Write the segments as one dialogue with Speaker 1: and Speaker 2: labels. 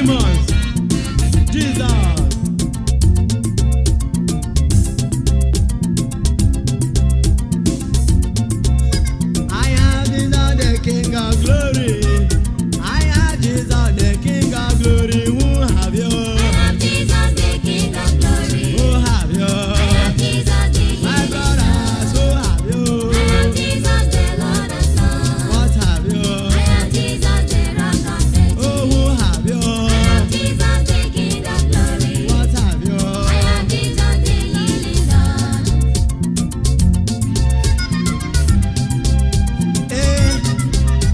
Speaker 1: demons. Jesus. I am Jesus, the King of glory. I am Jesus, the King of glory. Who have you?
Speaker 2: Jesus, the King of glory.
Speaker 1: Who have you?
Speaker 2: Jesus, the
Speaker 1: My brothers, who have you?
Speaker 2: Jesus, the Lord of Lords.
Speaker 1: What have you?
Speaker 2: Jesus, the Rock of Ages.
Speaker 1: Oh, who have you?
Speaker 2: Jesus, the King of glory.
Speaker 1: What have you?
Speaker 2: Jesus, the healing Lord.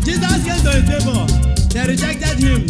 Speaker 1: Jesus came to his table. They rejected him.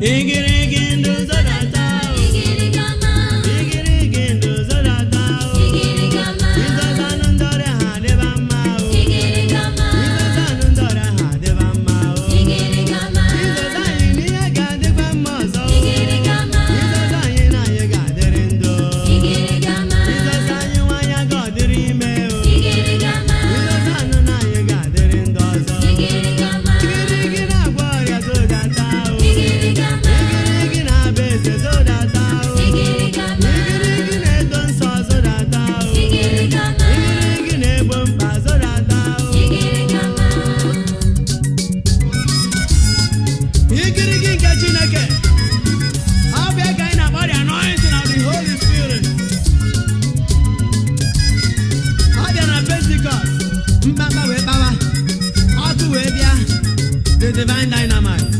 Speaker 1: Igirigindu zodata,
Speaker 2: Igirigama,
Speaker 1: igirigindu zodata,
Speaker 2: Igirigama,
Speaker 1: Jesus anundore hadebama,
Speaker 2: Igirigama,
Speaker 1: Jesus anundore hadebama,
Speaker 2: Igirigama,
Speaker 1: Jesus ayini agadebama so,
Speaker 2: Igirigama,
Speaker 1: Jesus ayina agaderindo,
Speaker 2: Igirigama,
Speaker 1: Jesus ayiwanya godirime,
Speaker 2: Igirigama,
Speaker 1: Jesus anuna agaderindo so,
Speaker 2: Igirigama,
Speaker 1: igirigina gboria zodata,
Speaker 2: Igirigama,
Speaker 1: igirigina bese zodata,
Speaker 2: Igirigama,
Speaker 1: igirigina edonso zodata,
Speaker 2: Igirigama,
Speaker 1: igirigina ebompa zodata,
Speaker 2: Igirigama,
Speaker 1: igirigi nke Chineke. Ọ bụ ego anyị na-akpọ the anointing of the Holy Spirit. Ọ bịa na Pentecost, mkpakpa wee kpawa, ọkụ wee bịa, the divine dynamite.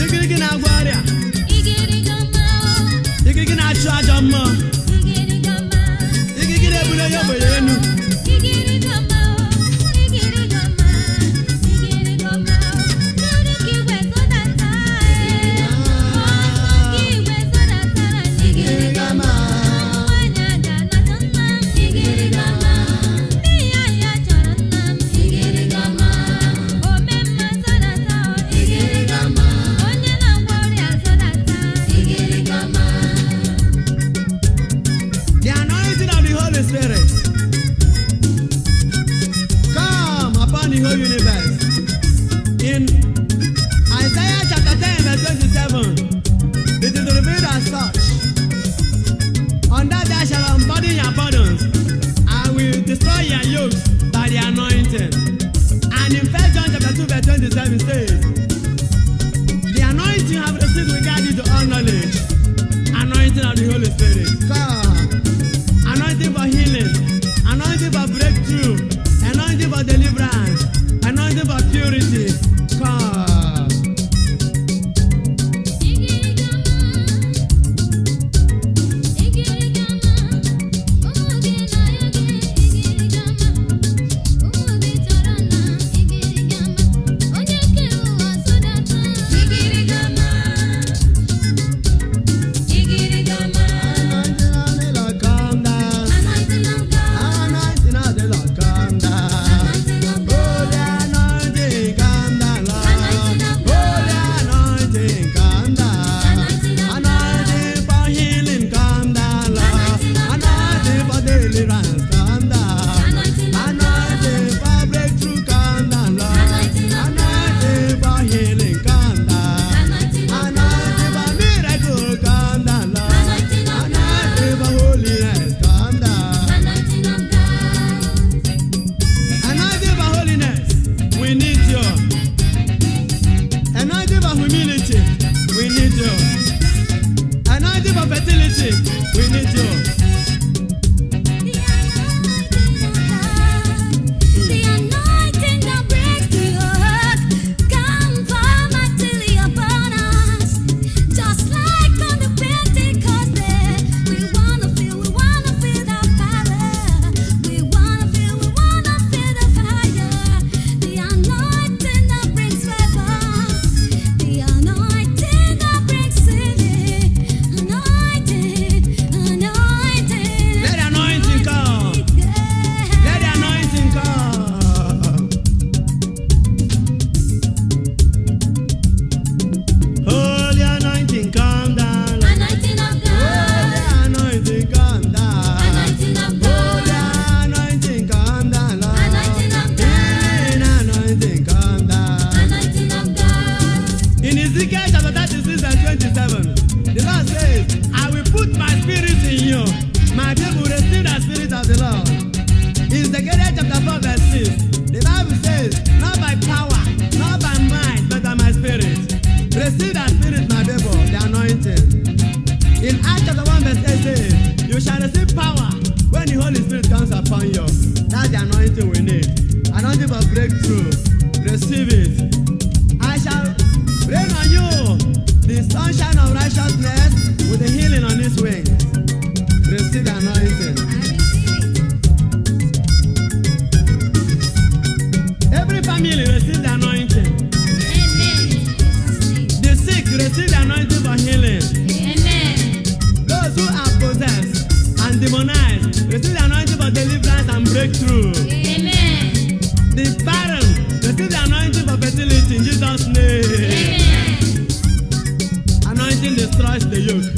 Speaker 1: Igirigi na-agwọ ọrịa,
Speaker 2: Igirigama,
Speaker 1: igirigi na-achụ ajọ mmụọ,
Speaker 2: Igirigama,
Speaker 1: igirigi na-ebuli onye ogbenye elu.
Speaker 2: Igirigama, Igirigama, Igirigama, Igirigwe zodata, Igirigwe zodata, Igirigama, Nwanyị aja nata nna m, Igirigama, Ndị ya ya chọrọ nna m, Igirigama, Omemma zodata, Igirigama, Onye na-agwọ ọrịa zodata, Igirigama.
Speaker 1: The anointing of the Holy Spirit come upon the whole universe. In Isaiah chapter 10 verse 27, it is revealed as such. On that day shall unburden your burdens, I will destroy your yokes by the anointing. And in 1 John chapter 2 verse 27 says, the anointing you have received will guide you to all knowledge. Anointing of the Holy Spirit. Come. Anointing for healing, anointing for breakthrough, anointing for deliverance, anointing for purity. Come.
Speaker 2: Igirigama, Igirigama, ụmụ gị na-ayọ gị, Igirigama, ụmụ gị chọrọ nna, Igirigama, onye kere ụwa zodata, Igirigama, Igirigama,
Speaker 1: Anointing of the Lord come down.
Speaker 2: anointing of God,
Speaker 1: Anointing of the Lord come down.
Speaker 2: anointing of
Speaker 1: Oh,
Speaker 2: God,
Speaker 1: the anointing come down, Lord.
Speaker 2: Anointing of
Speaker 1: Oh, the anointing come down.
Speaker 2: Anointing of
Speaker 1: Anointing for healing come down, Lord.
Speaker 2: Anointing of
Speaker 1: Anointing for deliverance come down.
Speaker 2: Anointing of
Speaker 1: Anointing for breakthrough come down, Lord.
Speaker 2: Anointing of
Speaker 1: Anointing for healing come down.
Speaker 2: anointing of
Speaker 1: Anointing for miracle come down, Lord.
Speaker 2: Anointing of
Speaker 1: Anointing for holiness come down.
Speaker 2: anointing of God.
Speaker 1: Anointing for holiness, we need you. Anointing for humility, we need you. Anointing for fertility, we need you.
Speaker 2: The anointing that breaks the yoke, come from mightily upon us. Just like on the Pentecost day, we wanna feel the power. We wanna feel the fire. The anointing
Speaker 1: Jesus' name. Anointing destroys the yoke.